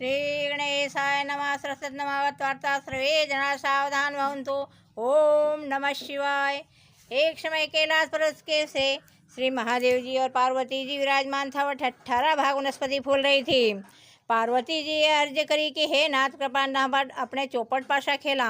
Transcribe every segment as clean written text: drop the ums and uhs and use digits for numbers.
श्री गणेशाय नमः। सरस्वती नमः। वार्ता सर्वे जना सावधान भवन्तु। ओम नमः शिवाय। एक समय कैलाश पर्वत के से श्री महादेव जी और पार्वती जी विराजमान था। वह 18 भाग वनस्पति फूल रही थी। पार्वती जी अर्ज करी कि हे नाथ कृपा न अपने चौपट पाशा खेला।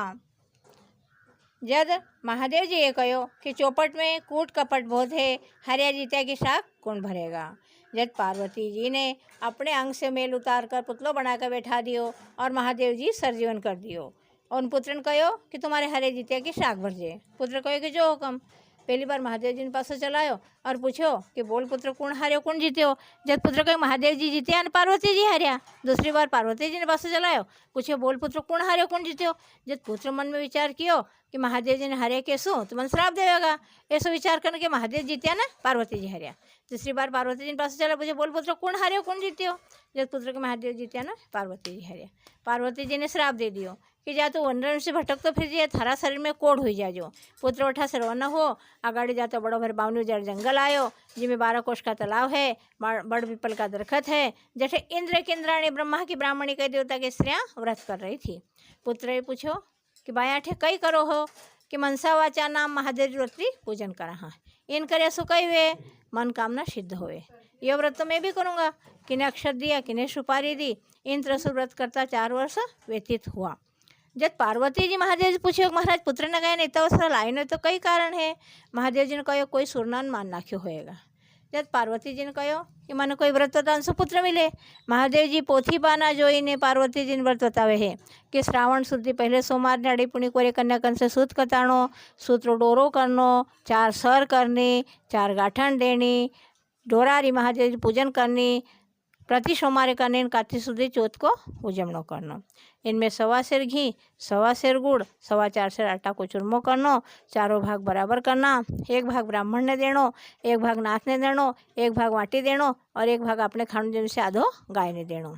जद महादेव जी ये कहो कि चौपट में कूट कपट बहुत है, हरिया जीत्या की शाख कौन भरेगा। जब पार्वती जी ने अपने अंग से मेल उतार कर पुतलो बनाकर बैठा दियो और महादेव जी सरजीवन कर दियो। और उन पुत्रन कहो कि तुम्हारे हरे जीत्या की शाख भर जाए। पुत्र कहो कि जो हुक्म। पहली बार महादेव जी ने पास चलायो और पूछो कि बोल पुत्र कौन हार्यो कौन जीत्यो। जब पुत्र कहो महादेव जी जीत्या पार्वती जी हार्या। दूसरी बार पार्वती जी ने पास चलायो, पूछो बोल पुत्र कौन हार्यो कौन जीत्यो। जब पुत्र मन में विचार कियो कि महादेव जी ने हार्या कैसो तो मन श्राप देगा। ऐसा विचार करने के महादेव जीत्या ना पार्वती जी हार्या। तीसरी बार पार्वती जी ने पास चला, पूछे बोल पुत्र कौन हार्यो कौन जीत्यो। जब पुत्र के महादेव जीत्या ना पार्वती जी हार्या। पार्वती जी ने श्राप दे दियो कि जा तो वनरण से भटक तो फिर जे थारा शरीर में कोड हो जाजो। पुत्र उठा से रवाना हो। आगाड़ी जातो बड़ो भर बावनी जड़ जंगल आयो, जिसमें 12 कोष का तालाब है, बड़ पीपल का दरखत है। जैसे इंद्र की इंद्राणी ब्रह्मा की ब्राह्मणी कई देवता के स्त्रियाँ व्रत कर रही थी। पुत्र ये पूछो कि बायाठे कई करो हो कि मनसा वाचा नाम महादेव व्रती पूजन करा। हाँ इन करे सो कई वे मन कामना सिद्ध होए। यह व्रत तो मैं भी करूँगा। किन्हें अक्षर दिया, किन्हें सुपारी दी। इन तरह से व्रत करता 4 वर्ष व्यतीत हुआ। जब पार्वती जी महादेव जी पूछे महाराज पुत्र न गए नहीं तो अवसर लाए नहीं तो कई कारण है। महादेव जी ने कहो कोई सुरनान मान नाख्यो होएगा। जब पार्वती जी ने कहो कि मन कोई व्रत बतान से पुत्र मिले। महादेव जी पोथी पाना जोई ने पार्वती जी ने व्रत बतावे है कि श्रावण शुद्धि पहले सोमवार ने अड़ी पुणी कोरे कन्याकन से सूत कताणो, सूत्र डोरो करनो, 4 सर करनी, 4 गाठन देनी, डोरारी महादेव जी पूजन करनी, प्रति सोमवार करने काती सुधी चौथ को उजमणो करनो। इनमें 1.25 सेर घी, 1.25 सेर गुड़, 4.25 सेर आटा को चूरमो करनो, चारों भाग बराबर करना। 1 भाग ब्राह्मण ने देनो, 1 भाग नाथ ने देनो, 1 भाग वाटी देनो और 1 भाग अपने खाणु जन से आधो गाय ने देनो।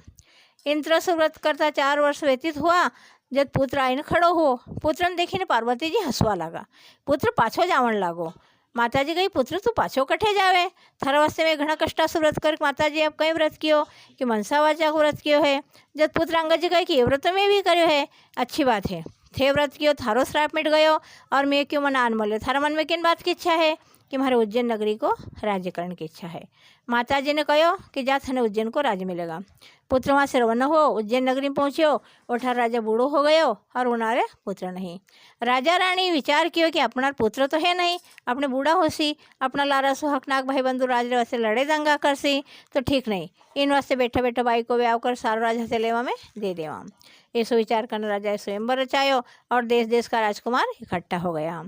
इन तरह से व्रत करता 4 वर्ष व्यतीत हुआ। जब पुत्र आईने खड़ो हो, पुत्र ने देखीने पार्वती जी हंसवा लगा। पुत्र पाछो जावण लागो। माताजी कही पुत्र तू पाछो कठे जावे। थारा वास्ते में घना कष्टा से व्रत कर माताजी अब कई व्रत कियो कि मनसा वाचा को व्रत कियो है। जब पुत्र अंगद जी कहे कि ये व्रत में भी करो है, अच्छी बात है। थे व्रत कियो, थारो श्राप मिट गयो और मैं क्यों मन आन मल्यो। थारा मन में किन बात की इच्छा है कि हमारे उज्जैन नगरी को राज्य करने की इच्छा है। माता जी ने कहो कि जा थाने उज्जैन को राज्य मिलेगा। पुत्र वहाँ से रवाना हो, उज्जैन नगरी में पहुँच्यो। उठार राजा बूढ़ो हो गयो और उनारे पुत्र नहीं। राजा रानी विचार कियो कि अपना पुत्र तो है नहीं, अपने बूढ़ा होसी, अपना लारा सुहाग नाग भाई बंधु राज वास्ते लड़े दंगा करसी तो ठीक नहीं। इन वास्ते बैठा बैठा बाई को ब्याह कर सारो राज हथे लेवा में दे देवा। ऐसो विचार करने राजा स्वयंवर रचायो और देश देश का राजकुमार इकट्ठा हो गया।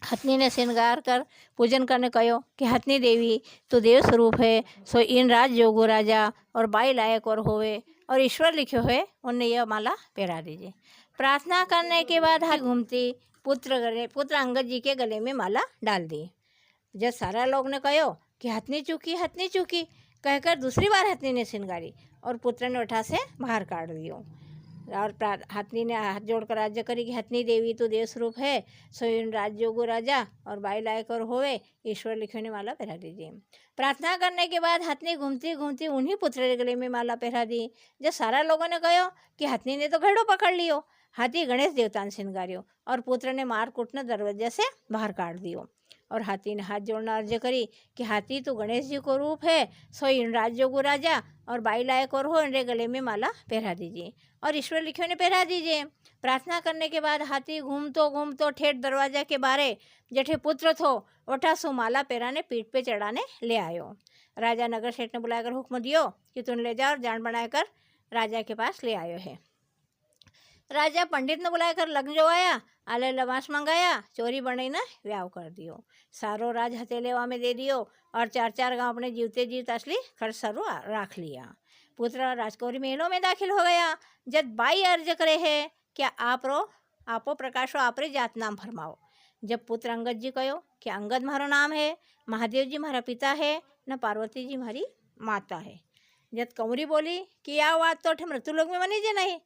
हथनी ने श्रृंगार कर पूजन करने कहो कि हथनी देवी तो देव स्वरूप है, सो इन राज जोगो राजा और बाई लायक और होवे और ईश्वर लिखो है, उन्हें यह माला पहरा दीजिए। प्रार्थना करने के बाद हाथ घूमती पुत्र अंगद जी के गले में माला डाल दी। जब सारा लोग ने कहो कि हथनी चूकी कहकर दूसरी बार हथनी ने श्रृंगारी और पुत्र ने उठा से बाहर काट दियो। और हथनी ने हाथ जोड़कर राज्य करी कि हथनी देवी तो देव स्वरूप है, सो इन राजयोगो राजा और बाई लायक और होवे, ईश्वर लिखे ने माला पहरा दीजिए। प्रार्थना करने के बाद हथनी घूमती घूमती उन्हीं पुत्र के गले में माला पहरा दी। जब सारा लोगों ने कहो कि हथनी ने तो घड़ो पकड़ लियो। हाथी गणेश देवता ने श्रृंगारियो और पुत्र ने मार कूटने दरवाजे से बाहर काट दियो। और हाथी ने हाथ जोड़ना अर्ज करी कि हाथी तो गणेश जी को रूप है, सो इन राजयोगो राजा और बाई लायक और हो, इनके गले में माला पहरा दीजिए और ईश्वर लिखे ने पहरा दीजिए। प्रार्थना करने के बाद हाथी घूमतो ठेठ दरवाजा के बारे जेठे पुत्र थो उठा सो माला पहराने पीठ पे चढ़ाने ले आयो। राजा नगर सेठ ने बुलाकर हुक्म दियो कि तुम ले जाओ और जान बनाकर राजा के पास ले आयो है। राजा पंडित ने बुलाकर लग्न जोवाया, आले लवास मंगाया, चोरी बने ने व्याव कर दियो। सारो राज हथेलेवा में दे दियो और 4 गांव अपने जीवते जीवत असली खर्च सरो राख लिया। पुत्र राजकौरी महलों में दाखिल हो गया। जब बाई अर्ज करे है क्या आपो प्रकाशो आपरे जात नाम फरमाओ। जब पुत्र अंगद जी कहो कि अंगद मारो नाम है, महादेव जी मारा पिता है, न पार्वती जी मारी माता है। जब कंवरी बोली कि या बात तो मृत्यु लोग में मनी जे नहीं।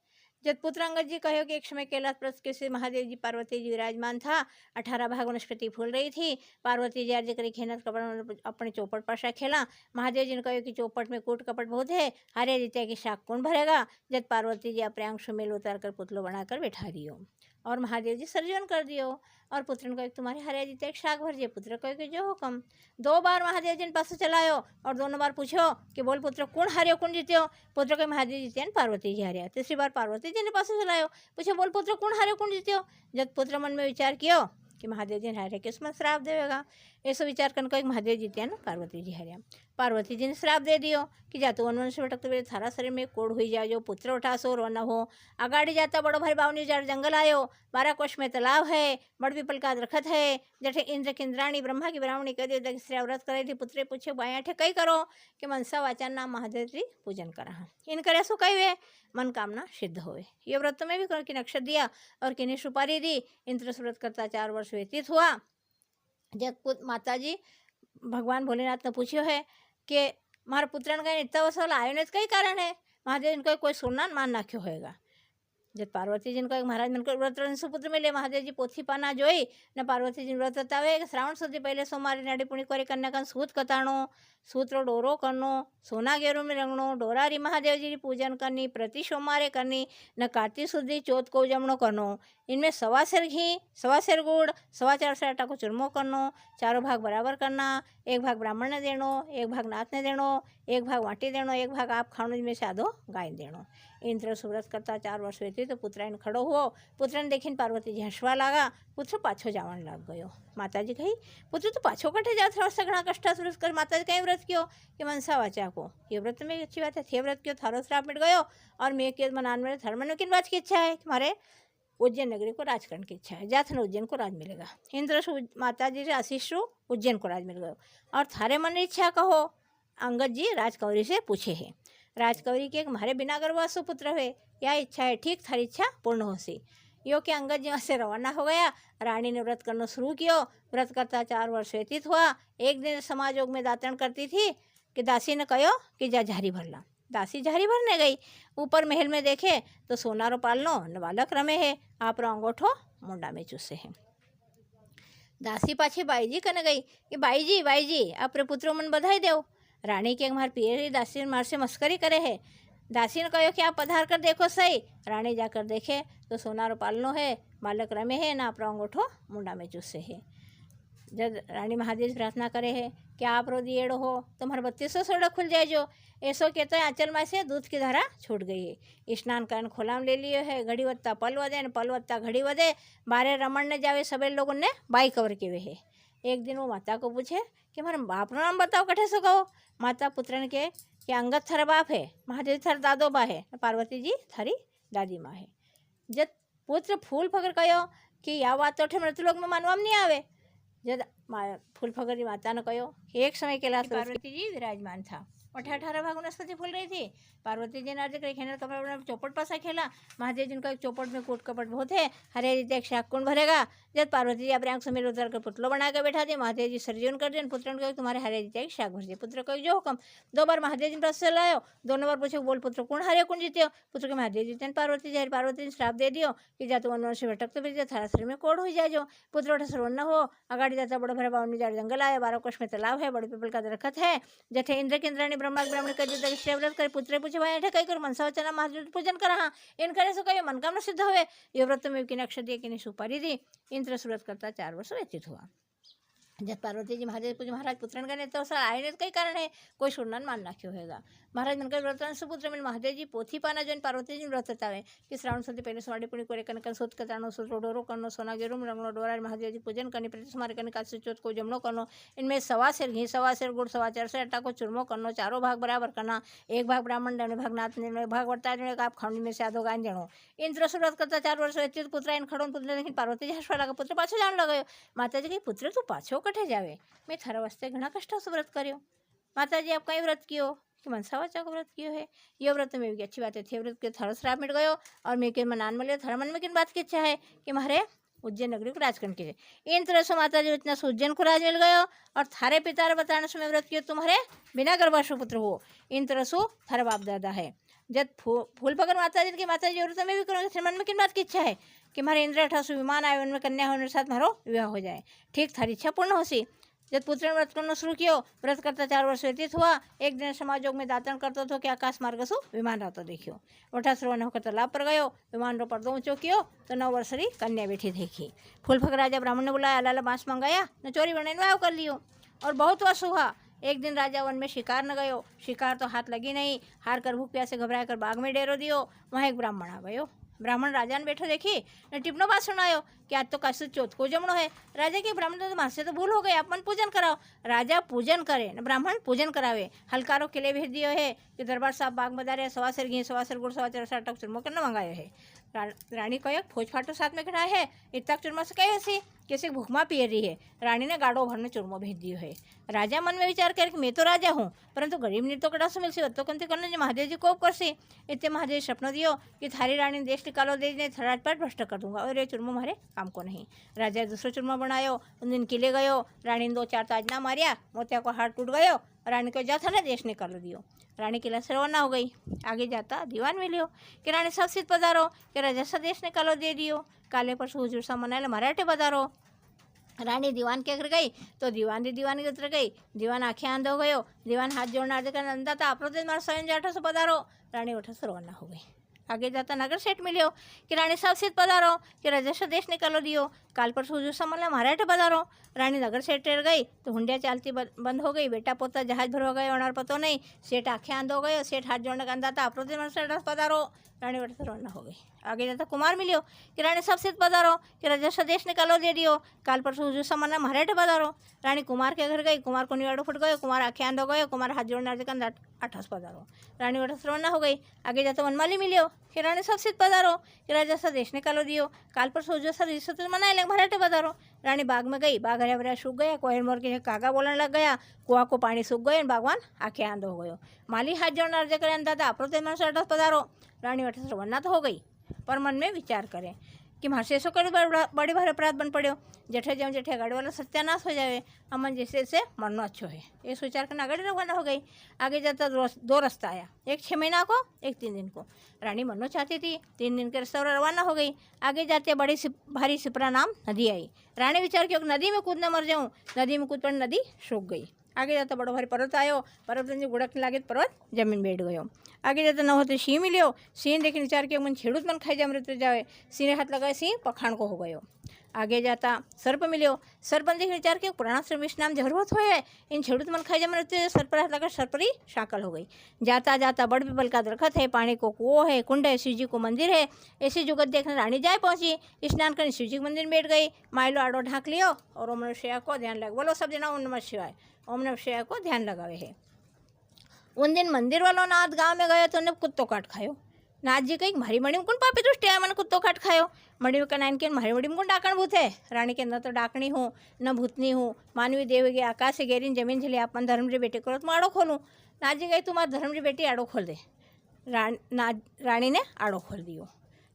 जब पुत्र अंगद जी कहो कि एक समय कैलाश पर्वत के से महादेव जी पार्वती जी विराजमान था। 18 भाग वनस्पति फूल रही थी। पार्वती जी अर्ज करी खेनत कपड़ अपने चौपट पर सा खेला। महादेव जी ने कहो कि चौपट में कूट कपट बहुत है, हरे जीते की शाख कौन भरेगा। जब पार्वती जी अपने अंश मेल उतार कर पुतलो बनाकर बैठा दियो और महादेव जी सर्जन कर दियो। और पुत्र को तुम्हारे हरे जीते एक शाख भर दिए। पुत्र कहो कि जो हुक्म। 2 बार महादेव जी ने पास चलायो और दोनों बार पूछो कि बोल पुत्र कौन हारियो कौन जीत्यो। पुत्र को महादेव जीते ने पार्वती जी हारिया। तीसरी बार पार्वती जी ने पास चलायो, पूछो बोल पुत्र कौन हारियो कौन जीत्यो। जब पुत्र मन में विचार कियो कि महादेव जी ने हारे किस्मत श्राप देगा, ऐसा विचार करने को एक महादेव जीते ना पार्वती जी हारिया। पार्वती जी ने श्राप दे दियो कि जातु वन से भटकते हुए थारा शरीर में कोड़ हुई जाओ, पुत्र उठासो रो न हो। अगाड़ी जाता बड़ो भाई बावनी जार जंगल आयो, 12 कोश में तालाब है, बड़ पीपल का दरखत है। जठे इंद्र की इंद्राणी ब्रह्मा की ब्राह्मणी कह दियो श्रेय व्रत करे थी। पुत्रे पूछे बाया ठे कई करो कि मनसा वाचन नाम महादेव जी पूजन करा। इन करे सो कई वे मनोकामना सिद्ध होवे। ये व्रत में भी कि नक्षत्र दिया और किन्हें सुपारी दी। इंद्र व्रत करता 4 वर्ष व्यतीत हुआ। जब माता जी भगवान भोलेनाथ ने पूछ्यो है कि मारा पुत्रन का इतना वसवाल आयो ने कई कारण है। महादेव इनको कोई सुनना मान नाख्यो होएगा। जब पार्वती जी को महाराज मन व्रत सुपुत्र मिले। महादेव जी पोथी पाना जोई ने पार्वती जी व्रत बतावे कि श्रावण सुधी पहले सोमवार नाड़ी पुणी करे कन्या कन सूत कताणो, सूत्रो डोरो करनो, सोना गेरू में रंगणो, डोरारी महादेव जी पूजन करनी, प्रति सोमवारे करनी न कार्तिक सुधी चौथ को जमणो करनो। इनमें 1.25 सेर घी, 1.25 सेर गुड़, 4.25 सेर आटा को चूरमो करनो, चारों भाग बराबर करना। 1 भाग ब्राह्मण ने देनो, 1 भाग नाथ ने देनो, 1 भाग वाटी देनो, 1 भाग आप खाणो में से आधो गाय देनो। इंद्र सुव्रत करता 4 वर्ष व्यतीत तो पुत्राइन खड़ो हुओ। पुत्रन देखीने पार्वती जी हंसवा लागा। पुत्र पाछो जावन लाग गयो। माता जी कही पुत्र तो पाछो कटे जात रहो, सगड़ा कष्टा व्रत कर। माता जी कहीं व्रत कियो कि मनसा वाचा को। ये व्रत में अच्छी बात है, थे व्रत कियो थारो श्राप मिट गयो। और मैं के मनान में धर्म में किन बात की इच्छा है कि हमारे उज्जैन नगरी को राज करने की इच्छा है। जात ने उज्जैन को राज मिलेगा। इंद्र माता जी से आशीष उज्जैन को राज मिल गयो। और थारे मन इच्छा कहो। अंगद जी राजकौरी से पूछे है। राजकौरी के हमारे बिना गर्भवासु पुत्र हुए, क्या इच्छा है ठीक थारी इच्छा पूर्ण हो सी। यो कि अंगद जी वहाँ से रवाना हो गया। रानी ने व्रत करना शुरू किया। व्रत करता 4 वर्ष व्यतीत हुआ। एक दिन समाजयोग में दातरण करती थी कि दासी ने कहो कि जा झारी भरला। दासी झारी भरने गई। ऊपर महल में देखे तो सोनारो पालनो न बालक रमे है, आप अंगोठो मुंडा में चूसे है। दासी पाछी बाई जी कने गई कि बाई जी अपने पुत्रों मन बधाई दो। रानी के हमारे पियरी दासी मार से मस्करी करे है। दासी ने कहो कि आप पधार कर देखो सही। रानी जाकर देखे तो सोनारो पालनो है, बालक रमे है ना आप अंगूठो मुंडा में चूसे है। जब रानी महादेव से प्रार्थना करे है कि आप रो दिएड़ो हो तुम्हारे 3200 सोड़ा खुल जाए जो। ऐसो कहते हैं आंचल में से दूध की धारा छूट गई है। स्नान करन खोलाम ले लियो है। घड़ी वत्ता पल वधे न पल वत्ता घड़ी वधे। 12 रमण ने जावे सबे लोगों ने बाई कवर के वे है। एक दिन वो माता को पूछे कि हमारे बाप नाम बताओ कठे सो कहो। माता पुत्रन के कि अंगद थारा बाप है, महादेव थारा दादो बा है, पार्वती जी थारी दादी माँ है। जब पुत्र फूल फकर कहो कि या बात तो मृत्यु लोग में मानवा नहीं आवे। जब फूल फकर माता ने कहो कि एक समय के लास्ट पार्वती जी विराजमान था। 18 भाग वनस्पति फूल रही थी। पार्वती जी ने अर्ज करी खेल कपड़ा चौपट पासा खेला। महादेव जी का एक चौपट में कूट कपट बहुत है, हरे रीते एक शाक कौन भरेगा। जब पार्वती जी अपने आंख से मेरे उतर कर पुतलो बना कर बैठा दिए। महादेव जी सर्जन कर दिए। पुत्र को तुम्हारे हरे रीते एक शाक भर दिए। पुत्र को जो हुक्म। 2 बार महादेव जी प्रश्न चलायो। दोनों बार पूछो बोल पुत्र कौन हरे कौन जीत्यो। पुत्र के महादेव जी ने पार्वती जी पार्वती ने श्राप दे दियो कि जा तुम वन से भटक तो फिर थारा शरीर में कोड़ हो जाए जो। पुत्र उठा सर्वन न हो। अगाड़ी जाता बड़ो भरा बावनी जार जंगल आया, 12 कोश में तालाब है, बड़े पीपल का दरखत है। जठे इंद्र की इंद्राणी ब्रह्मा ब्राह्मण कर दियो श्रेय व्रत करे। पुत्र पूछे भाई कई करो मनसा वचना महादेव पूजन करा। इन करे सो कहो मनोकामना सिद्ध हुए। ये व्रत में कि नक्षत्र दिए कि सुपारी दी। इंद्र व्रत करता 4 वर्ष व्यतीत हुआ। जब पार्वती जी महादेव पूजे महाराज पुत्रन का तो सर आए ने कई कारण है, कोई सुनन मान नाख्यो होगा। महाराज मनकर व्रतन सुपुत्र में महादेव जी पोथी पाना जो पार्वती जी व्रत बतावे कि श्रावण सुधी पहले सोमाड़ी पुणी करे कनकन सूत कताणो सूत्रो डोरो करनो, सोना गेरू में रंगनो, डोरा महादेव जी पूजन करनी, प्रति सुमारे कने काश चौथ को जमनो करनो। इनमें 1.25 सेर घी, 1.25 सेर गुड़, 4.25 सेर आटा को चूरमो करनो, चारों भाग बराबर करना। 1 भाग ब्राह्मण देने, भाग नाथ देने, भाग वर्ता देने, आप खाने में से आधो गाय देनो। इंद्र व्रत करता 4 वर्ष व्यतीत पुत्र इन खड़ो पुत्र लेकिन पार्वती जी हंसवा लगा। पुत्र पाछो जान लगे। माता जी कही पुत्र तू पाछो कठे जावे, मैं थारा वास्ते घना कष्टों से व्रत करो। माता जी आप कई व्रत कियो कि मनसा वाचा को व्रत कियो है। ये व्रत में भी अच्छी बात है, थे व्रत के थारो श्राप मिट गयो। और मैं के मनान मिले थारा मन में किन बात की इच्छा है कि हमारे उज्जैन नगरी को राज करने के। इन तरह से माता जी इतना उज्जैन को राज मिल गयो। और थारे पिता बताने से मैं व्रत कियो तुम्हारे बिना गर्भाशु पुत्र हो। इन तरह से थारा बाप दादा है। जब फूल पकड़ माता जी की माता जी और मैं भी करूँगी, मन में किन बात की इच्छा है कि हमारे इंद्र 1800 विमान आए, उनमें कन्या हो, उनके साथ मारो विवाह हो जाए। ठीक थारी इच्छा पूर्ण हो सी। जब पुत्र व्रत करना शुरू कियो, व्रत करता 4 वर्ष व्यतीत हुआ। एक दिन समाजयोग में दातन करतो तो कि आकाश मार्ग सु विमान रहतो देखियो। वठा श्रवण होकर तालाब पर गयो, विमान रो पर्दो ऊंचो कियो तो 9 वर्षरी कन्या बैठी देखी। फूल फक राजा ब्राह्मण ने बुलाया, लाला बांस मंगाया न चोरी बने विवाह कर लियो। और बहुत वर्ष हुआ। एक दिन राजा वन में शिकार न गयो, शिकार तो हाथ लगी नहीं, हार कर भूख प्यासे घबराया कर बाग में डेरो दियो। वहाँ एक ब्राह्मण आ गयो। ब्राह्मण राजा ने बैठो देखी ने टिप्पणो बात सुनायो कि आज तो काशु चौथ को जमणो है। राजा के ब्राह्मण तो मार से तो भूल हो गई, आप मन पूजन कराओ। राजा पूजन करे न ब्राह्मण पूजन करावे। हलकारो किले भेज दियो है कि दरबार साहब बाग बदारे, सवासर घी, सवासर गुड़, सवासर साटक चूरमो करने मंगायो है। रानी कहो फौज फाटो साथ में खड़ा है, इतना चूरमा से कहे सी कैसे भूखमा पी रही है। रानी ने गाड़ो भर में चूरमो भेज दियो है। राजा मन में विचार करे कि मैं तो राजा हूँ, परंतु गरीब ने तो कड़ा से मिलसी, तो कंती करने महादेव जी कोप करसी। इतने महादेव सपना दियो कि थारी रानी देश निकालो, देश ने थराट पर भ्रष्ट कर दूंगा और ये चूरमो मारे काम को नहीं। राजा दूसरो चूरमा बनायो, उन दिन किले गयो। रानी ने 2-4 ताजना मारिया, मोतिया को हाथ टूट गयो। रानी को जा था ना देश निकालो दियो। रानी किला से रवाना हो गई। आगे जाता दीवान मिलियो कि रानी सब सिद्ध पधारो कि राजा सा देश निकालो दे दियो। काले पर हुजूर सा मनाए मराठे पधारो। रानी दीवान के घर गई तो दीवान की उतर गई। दीवान आंखें आंध हो गयो। दीवान हाथ जोड़ना अंधा था, आप मारा स्वयं जाठो से पधारो। रानी उठा से रवाना हो गई। आगे जाता नगर सेठ मिलियो कि रानी सब सिद्ध पधारो कि राजा से देश निकालो दियो। काल पर हुजूर सा मना मराठे पधारो। रानी नगर सेठ टेर गई तो हुंडिया चालती बंद हो गई। बेटा पोता जहाज भर हो गए, और पतो नहीं। सेठ आंखें आंध हो गयो। सेठ हाथ जोड़ने का अंधा था, आप पधारो। रानी वट से रवाना हो गई। आगे जाता कुमार मिलियो कि रानी सब सिद्ध पधारो कि राजा से देश निकालो दे दियो। काल पर हुजूर सा मना मराठे पधारो। रानी कुमार के घर गई। कुमार को निवाड़ो फुट गयो। कुमार आंखें आंध हो गयो। कुमार हाथ जोड़ने का आठस पधारो। रानी वट से रवाना हो गई। आगे जाता वनमाली मिलियो कि रानी सब सिद्ध पधारो कि राजा सा देश निकालो दियो। काल पर हुजूर सा रिश्ते मनाए ले मराठे पधारो। रानी बाग में गई। बाग हरिया भरिया सूख गया। कोयल मोर के कागा बोलने लग गया। कुआ को पानी सूख गए। बागवान आंखें आंध हो गयो। माली हाथ जोड़ना अर्ज करे अंधा था, आप पधारो। रानी वट से रवाना तो हो गई, पर मन में विचार करें कि मारे से ऐसो कड़ी बड़ी भारी अपराध बन पड़ो। जेठे जाऊँ जेठे गाड़ी वाला सत्यानाश हो जाए, अमन जैसे से मरना अच्छो है। ये विचार करना गाड़ी रवाना हो गई। आगे जाता 2 रास्ता आया, एक 6 महीना को, एक 3 दिन को। रानी मनना चाहती थी, 3 दिन के रास्ते रवाना हो गई। आगे जाते बड़ी भारी सिपरा नाम नदी आई। रानी विचार किया नदी में कूद न मर जाऊँ। नदी में कूद पर नदी सूख गई। आगे जाता बड़ो भारी पर्वत आयो। पर्वत में गुड़कने लागे पर्वत जमीन बैठ गयो। आगे जाता न होते सिंह मिलियो। सिंह देखने विचार किया मन छेड़ूत मन खाई जाए मृत्यु जाए। सिंह हाथ लगाए, सिंह पखाण को हो गयो। आगे जाता सर्प मिलियो। सर्प देखने विचार किया पुराना सर्प विष नाम जहरवत हो है, इन छेड़ूत मन खाई जाए मृत्यु। सर्प हाथ लगा, सर्परी शाकल हो गई। जाता जाता बड़ पीपल का दरखत है, पानी को कुओं है, कुंड है, शिव जी को मंदिर है। ऐसी जुगत देखने रानी जाए पहुंची। स्नान करने शिव जी के मंदिर में बैठ गई। माइलो आड़ो ढाक लियो और ओम नमः शिवाय को ध्यान लगा। बोलो सब जना ओम नमः शिवाय। ओम नमः शिवाय को ध्यान लगावे है। उन दिन मंदिर वालों नाथ गांव में गए तो उन्हें कुत्तो काट खायो। नाथ जी कही मारी मड़ी में कौन पापी दुष्ट है, मैंने कुत्तो काट खायो। मड़ी में कनाइन के मारी मड़ी में कौन डाकण भूत है। रानी के न तो डाकनी हूँ न भूतनी हूँ। मानवी देव के आकाश से गेरीन जमीन झली अपन धर्म रे बेटे करो तो मैं आड़ो खोलूँ। नाथ जी कही तुम्हारा धर्म री बेटी आड़ो खोल दे। रानी ने आड़ो खोल दियो।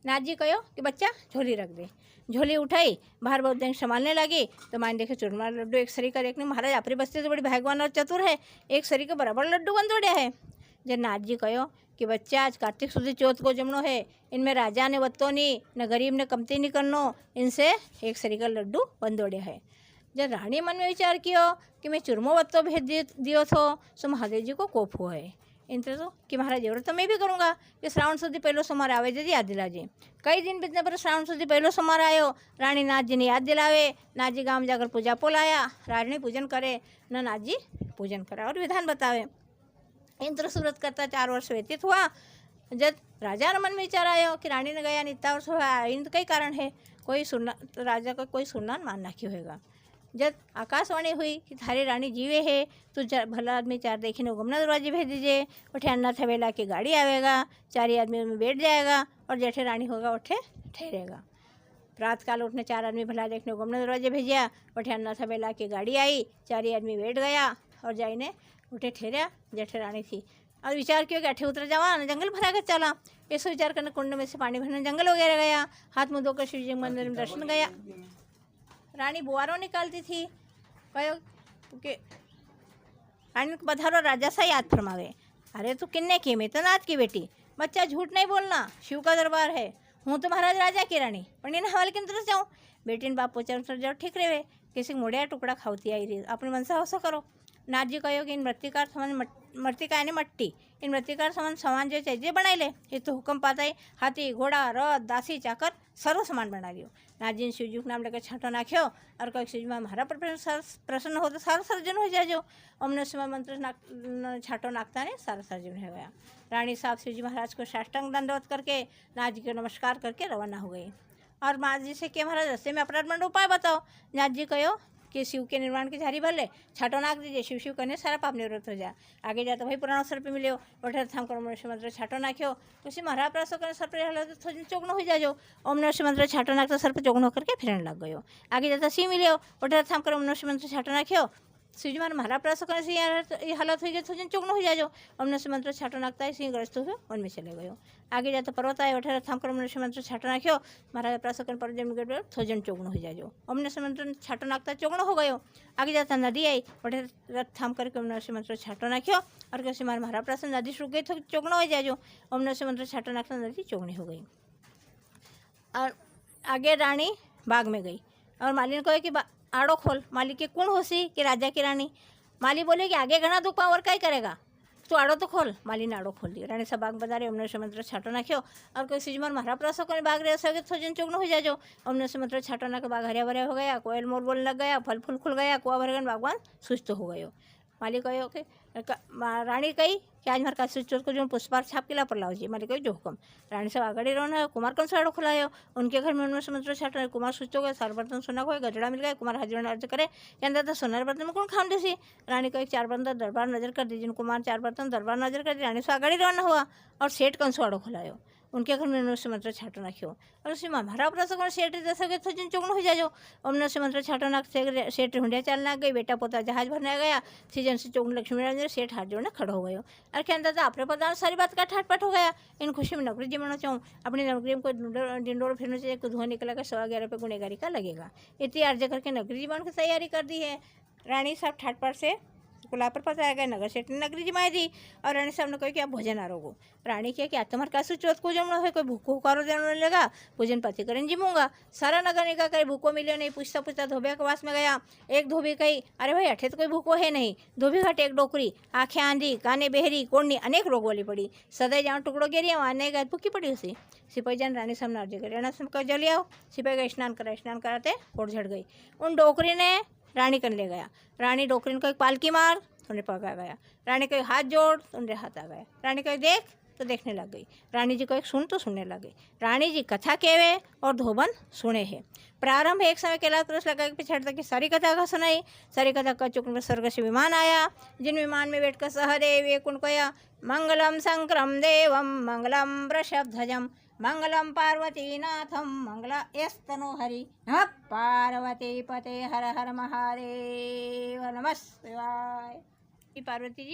नाथ जी कहो कि बच्चा झोली रख दे। झोली उठाई, बाहर बहुत दिन संभालने लगी तो मान देखे चूरमा लड्डू एक सरी का देखने। महाराज आपरी बस्ती तो बड़ी भाग्यवान और चतुर है, एक सरी के बराबर लड्डू बन तोड़िया है। जब नाथ जी कहो कि बच्चा आज कार्तिक सुधी चौथ को जमनो है, इनमें राजा ने वत्तो नहीं न गरीब ने कमती नहीं करनो, इनसे एक सरी का लड्डू बन तोड़िया है। जब रानी मन में विचार कियो कि मैं चूरमो वत्तो भेज दियो थो सो महादेव जी को कोप हुआ है। इनते तो कि महाराज जरूरत तो मैं भी करूँगा कि श्रावण सुधी पहलो सोमवार आवे जी याद दिलाजे। कई दिन बीतने पर श्रावण सुधी पहलो सोमवार आयो। रानी नाथ जी ने याद दिलावे। नाथ जी गाँव जाकर पूजा पोलाया। रानी पूजन करे न नाथ जी पूजन करा और विधान बतावे। इंद्र सूरत करता 4 वर्ष व्यतीत हुआ। जब राजा ने मन में विचार आयो कि रानी ने गया इतना वर्ष हुआ, इन कई कारण है, कोई सुनना राजा का कोई सुनना मानना क्यों होगा। जब आकाशवाणी हुई कि थारी रानी जीवे है तो भला आदमी 4 देखने घूमना दरवाजे भेज दीजिए। उठे अन्ना थवेला की गाड़ी आवेगा, 4 आदमी उसमें बैठ जाएगा और जेठे रानी होगा उठे ठहरेगा। रात काल उठने 4 आदमी भला देखने घूमना दरवाजे भेजिया। उठे अन्ना थवेला की गाड़ी आई, 4 आदमी बैठ गया और जाइने उठे ठहरा। जेठे रानी थी और विचार किया कि अठे उतर जावा न जंगल भरा कर चला। ऐसा विचार करने कुंड में से पानी भरने जंगल वगैरह गया। हाथ मुँह धोकर शिव जी मंदिर में दर्शन गया। रानी बुआरो निकालती थी, कहो कि रानी को पधारो राजा सा याद फरमावे। अरे तू किन्ने की, मैं तो नाथ की बेटी, बच्चा झूठ नहीं बोलना, शिव का दरबार है, हूँ तो महाराज राजा की रानी पण एना हवाले केम तरस जाऊँ। बेटीने बाप पूछा जाओ ठीक रहे, किसी मोड़िया टुकड़ा खावती आई रही, अपनी मनसा ऐसा करो। नाथजी कहो कि इन मृतिकार समान मृतिका यानी मट्टी, इन मृतिकार समान जो चाहिए बनाई ले। ये तो हुक्म पाता है, हाथी घोड़ा रथ दासी चाकर सर्व सामान बना लियो। नाथजी ने शिवजी को नाम लेकर छांटो नाख्यो और कहो शिवजी महारा पर प्रसन्न हो तो सारा सर्जन हो जाए। ओम नमः शिवाय मंत्र छांटो नाखता ने सारा सर्जन हो गया। रानी साहब शिवजी महाराज को साष्टांग दंडवत करके नाथ जी को नमस्कार करके रवाना हो गई। और माँ जी से कि महाराज रस्ते में अपराध मंड उपाय बताओ। नाथ जी कहो कि शिव के निर्माण की झारी भर ले, छाटो नाक दीजिए, शिव शिव करने सारा पाप निवृत्त हो जाए। आगे जाते भाई पुराना सर पे मिले हो उठे थाम कर मनुष्य मंत्र छाटो नाख्यो तो उसी महाराज प्रासो करने सर पे हलो तो थोड़ी चौगनो हो जाओ। ओम नमः मंत्र छाटो नाक तो सर पे चौगनो करके फिरने लग गयो। आगे जाता सी मिले हो उठे थाम कर मनुष्य मंत्र छाटो नाख्यो शिवजी महाराज प्रासो करने से हालत हो गई थोड़ी चौगनो हो जाओ। ओम नमः मंत्र छाटो नाकता है सिंह ग्रस्त हुए उनमें चले गयो। आगे जाते पर्वत आए उठे थाम कर मनुष्य मंत्र छाटो नाख्यो महाराज प्रासो करने पर्वत जमीन गए थोजन चौगनो हो जाओ। ओम नमः मंत्र छाटो नाकता चौगनो हो गयो। आगे जाता नदी आई उठे रथ थाम करके ओम नमः मंत्र छाटो नाख्यो और कैसे महाराज प्रासन नदी सूख गई तो चौगनो हो जाओ। ओम नमः मंत्र छाटो नाकता नदी चौगनी हो गई। और आगे रानी बाग में गई और माली ने कहे कि आड़ो खोल। माली के कौन होसी कि राजा की रानी। माली बोले कि आगे घना दुख पाओ और क्या करेगा, तो आड़ो तो खोल। माली ने आड़ो खोल दिया। रानी सब बाग बजा रहे ओम नमः मंत्र छाटो नाख्यो और कोई सिजमर महारा प्रासो कर बाग रहे सके तो जन चौगनो हो जाओ। ओम नमः मंत्र छाटो ना के बाग हरिया भरिया हो गया, कोयल मोर बोलने लग गया, फल फूल खुल गया, कुआ भरगन बागवान सुस्त हो गयो। माली कहो कि रानी कही कि आज मारे का सुचोर को जो पुष्पार छाप किला पर लाओ जी। माली कही जो हुक्म। रानी सब आगड़ी रोना है, कुमार कौन साड़ो खुलायो उनके घर में उनमें मंत्र छाटो। कुमार सुचो गए, सार बर्तन सोना को गजड़ा मिल गया। कुमार हाजिर अर्ज करे के अंदर तो सोनार बर्तन में कौन खाम देसी। रानी कही 4 बर्तन दरबार नजर कर दीजिए। कुमार 4 बर्तन दरबार नजर कर दी। रानी से आगड़ी रवाना हुआ और सेठ कंसुआड़ो खुलायो उनके घर में उनमें मंत्र छाटो नाख्यो और उसी महारा प्रसंग सेठ दसगे तो जिन चौगनो हो जाओ। ओम नमः मंत्र छाटो नाक से सेठ ढूंढिया चलना गई, बेटा पोता जहाज भरने गया। सीजन से चौगन लक्ष्मी सेठ हाथ जोड़ने खड़ो हो गयो और क्या अंदर आपने पता सारी बात का ठाट पट हो गया। इन खुशी में नौकरी जीवना चाहूँ, अपनी नौकरी में कोई डिंडोर फिरने चाहिए, कुछ धुआं निकलेगा, 11.25 रुपये गुनेगारी का लगेगा। इतनी अर्ज करके नौकरी जीवन की तैयारी कर दी है। रानी साहब ठाट पट से कुला पर पता गया। नगर सेठ ने नगरी जमाई दी और रानी साहब ने कहा कि आप भोजन आरोगो। रानी क्या कि तुम्हारे का चौथ को जमना है, कोई भूखो उकारो देने लगा, पूजन पति करें जिमूंगा। सारा नगर निका करे भूखो मिले नहीं, पूछता पूछता धोबिया के पास में गया। एक धोबी कही अरे भाई अठे तो कोई भूखो है नहीं। धोबी घाट एक डोकरी, आँखें आंधी, काने बेहरी, कोड़नी अनेक रोग वाली पड़ी। सदै जाऊँ टुकड़ो गिरिया वहाँ नहीं गए भूखी पड़ी उसी। सिपाही जान रानी सामने अर्जी करे, राणा साहब कहा जल्दी आओ। सिपाही का स्नान कराते कोट झड़ गई। उन डोकरी ने रानी कन ले गया। रानी डोकरी को एक पालकी मार तो उन्हें पका गया। रानी को हाथ जोड़ तो उन्हें हाथ आ गया। रानी को देख तो देखने लग गई। रानी जी को एक सुन तो सुनने लग गई। रानी जी कथा केवे और धोबन सुने है। प्रारंभ एक समय केला तुरस लगा के पिछड़ तक की सारी कथा का सुनाई। सारी कथा का चुक में स्वर्ग से विमान आया, जिन विमान में बैठकर सहदेव एक उनको कया मंगलम शंकरम देवम मंगलम वृषभध्वजम मंगलम पार्वतीनाथम मंगला यस्तनो हरि नमः पार्वती पते हर हर महादेव नमः शिवाय। पार्वती जी